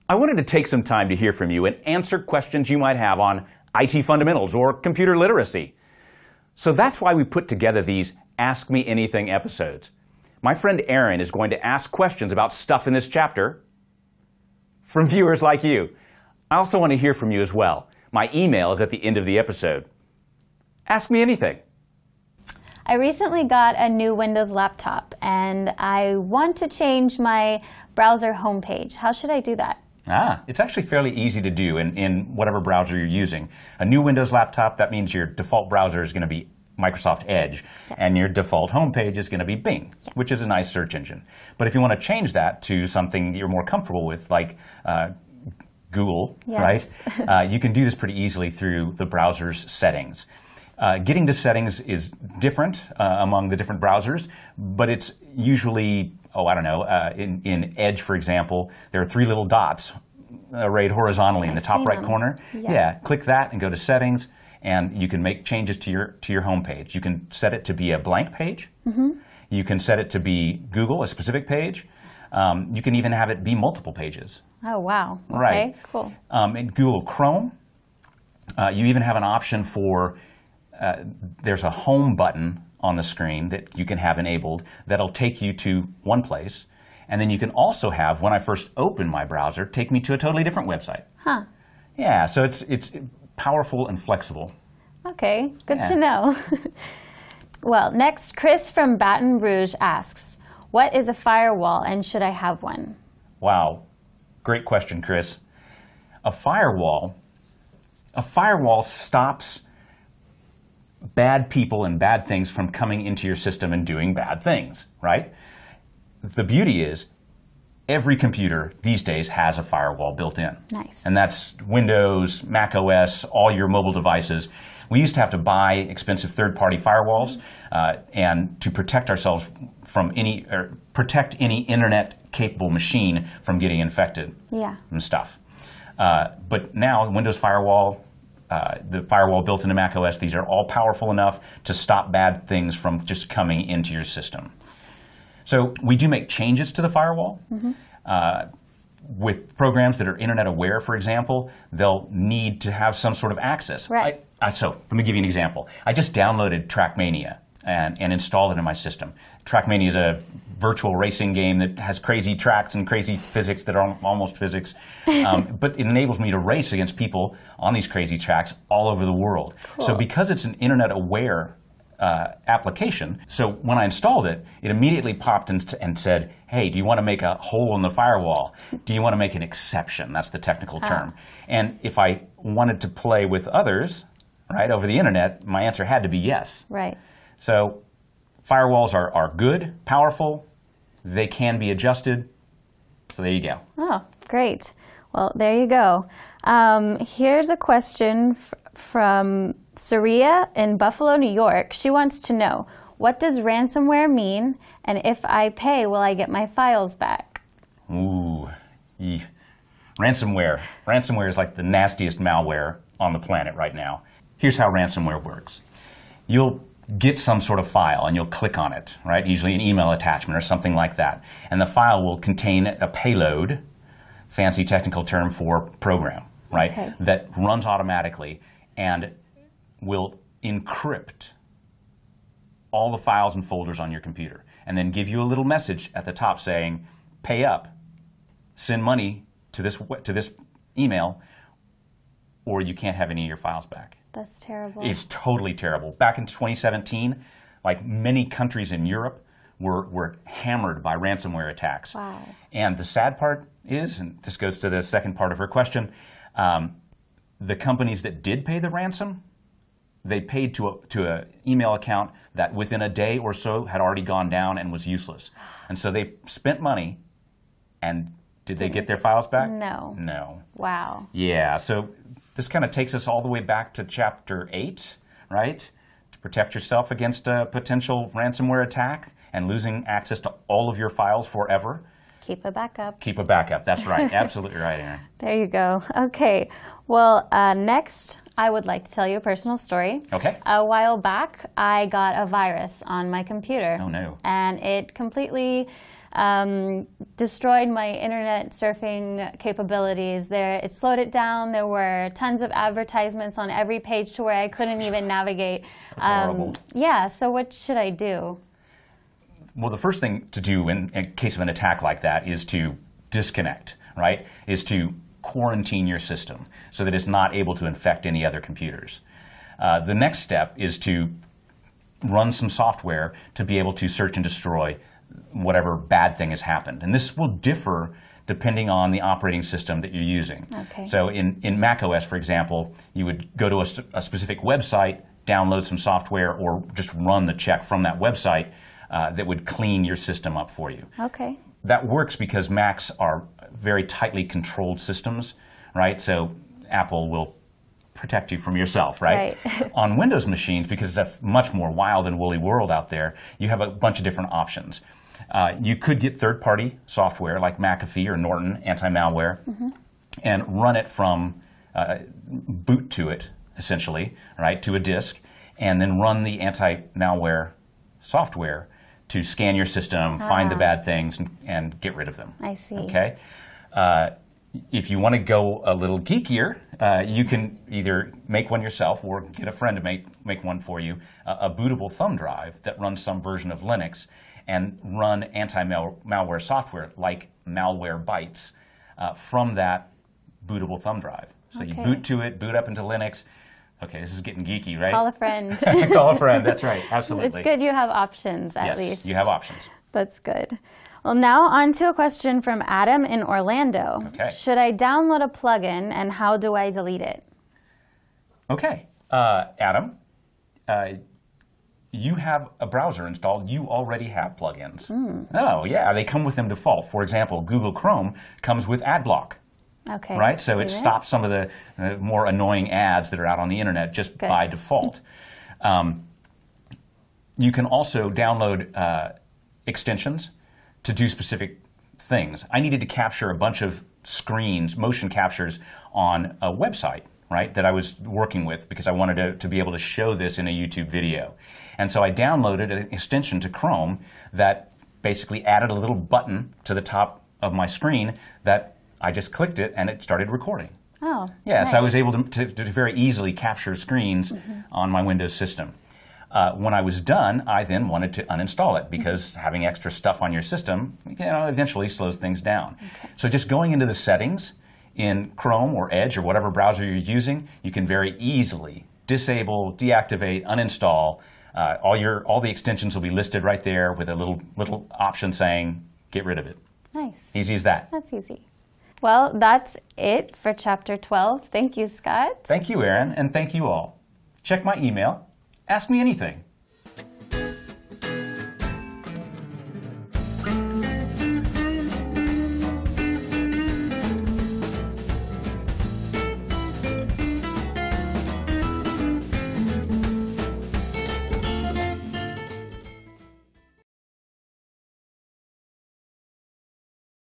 I wanted to take some time to hear from you and answer questions you might have on IT fundamentals or computer literacy. So that's why we put together these Ask Me Anything episodes. My friend Aaron is going to ask questions about stuff in this chapter from viewers like you. I also want to hear from you as well. My email is at the end of the episode. Ask me anything. I recently got a new Windows laptop and I want to change my browser homepage. How should I do that? It's actually fairly easy to do in whatever browser you're using. A new Windows laptop, that means your default browser is going to be Microsoft Edge, and your default homepage is going to be Bing, which is a nice search engine. But if you want to change that to something you're more comfortable with, like Google, right? You can do this pretty easily through the browser's settings. Getting to settings is different among the different browsers, but it's usually, in Edge, for example, there are three little dots arrayed horizontally in the top right corner. Click that and go to settings, and you can make changes to your home page. You can set it to be a blank page. You can set it to be Google, a specific page. You can even have it be multiple pages. Oh, wow. Okay, right. Cool. In Google Chrome, you even have an option for there's a home button on the screen that you can have enabled that'll take you to one place. And then you can also have, when I first open my browser, take me to a totally different website. Yeah, so it's powerful and flexible. Okay, good to know. Well, next, Chris from Baton Rouge asks, what is a firewall and should I have one? Wow, great question, Chris. A firewall stops bad people and bad things from coming into your system and doing bad things, right? The beauty is every computer these days has a firewall built in. Nice. And that's Windows, Mac OS, all your mobile devices. We used to have to buy expensive third-party firewalls and to protect ourselves from protect any internet-capable machine from getting infected and stuff. But now Windows Firewall, the firewall built into Mac OS, these are all powerful enough to stop bad things from just coming into your system. So we do make changes to the firewall. With programs that are internet aware, for example, they'll need to have some sort of access. Right. So let me give you an example. I just downloaded Trackmania and installed it in my system. Trackmania is a virtual racing game that has crazy tracks and crazy physics that are almost physics. But it enables me to race against people on these crazy tracks all over the world. Cool. So because it's an internet aware application, so when I installed it, it immediately popped and said, hey, do you want to make a hole in the firewall? Do you want to make an exception? That's the technical term. And if I wanted to play with others, right, over the internet, my answer had to be yes. Right. So firewalls are good, powerful, they can be adjusted. So there you go. Oh, great. Well, there you go. Here's a question from Saria in Buffalo, New York. She wants to know, what does ransomware mean? And if I pay, will I get my files back? Ooh, ransomware. Ransomware is like the nastiest malware on the planet right now. Here's how ransomware works. You'll get some sort of file and you'll click on it, right? Usually an email attachment or something like that. And the file will contain a payload, fancy technical term for program, right? That runs automatically and will encrypt all the files and folders on your computer and then give you a little message at the top saying, pay up, send money to this email, or you can't have any of your files back. That's terrible. It's totally terrible. Back in 2017, like many countries in Europe were hammered by ransomware attacks. Wow. And the sad part is, and this goes to the second part of her question, the companies that did pay the ransom, they paid to an email account that within a day or so had already gone down and was useless. And so they spent money, and did they get their files back? No. No. Wow. Yeah, so this kind of takes us all the way back to Chapter 8, right? To protect yourself against a potential ransomware attack and losing access to all of your files forever. Keep a backup. Keep a backup. That's right. Absolutely right, Aaron. There you go. Okay. Well, next, I would like to tell you a personal story. Okay. A while back, I got a virus on my computer. Oh, no. And it completely destroyed my internet surfing capabilities. It slowed it down. There were tons of advertisements on every page to where I couldn't even navigate. That's horrible. Yeah, so what should I do? Well, the first thing to do in case of an attack like that is to disconnect, right? Is to quarantine your system so that it's not able to infect any other computers. The next step is to run some software to be able to search and destroy whatever bad thing has happened. And this will differ depending on the operating system that you're using. Okay. So in macOS, for example, you would go to a specific website, download some software, or just run the check from that website that would clean your system up for you. Okay. That works because Macs are very tightly controlled systems, right? So Apple will protect you from yourself, right? On Windows machines, because it's a much more wild and woolly world out there, you have a bunch of different options. You could get third-party software like McAfee or Norton anti-malware and run it from boot to it, essentially, right, to a disk, and then run the anti-malware software to scan your system, find the bad things, and get rid of them. I see. Okay? If you want to go a little geekier, you can either make one yourself or get a friend to make one for you, a bootable thumb drive that runs some version of Linux and run anti-malware software like Malwarebytes from that bootable thumb drive. So you boot to it, boot up into Linux. Okay, this is getting geeky, right? Call a friend. Call a friend, that's right, absolutely. It's good you have options, at least. Yes, you have options. That's good. Well, now on to a question from Adam in Orlando. Okay. Should I download a plugin, and how do I delete it? Okay, Adam, you have a browser installed. You already have plugins. Oh, yeah, they come with them default. For example, Google Chrome comes with AdBlock. Okay. Right? So it stops some of the more annoying ads that are out on the internet just by default. You can also download extensions to do specific things. I needed to capture a bunch of screens, motion captures on a website, right, that I was working with because I wanted to be able to show this in a YouTube video. And so I downloaded an extension to Chrome that basically added a little button to the top of my screen that I just clicked it and it started recording. Oh, yeah, nice. So I was able to very easily capture screens on my Windows system. When I was done, I then wanted to uninstall it because having extra stuff on your system, eventually slows things down. Okay. So just going into the settings in Chrome or Edge or whatever browser you're using, you can very easily disable, deactivate, uninstall. All the extensions will be listed right there with a little option saying get rid of it. Nice. Easy as that. That's easy. Well, that's it for Chapter 12. Thank you, Scott. Thank you, Erin, and thank you all. Check my email. Ask me anything.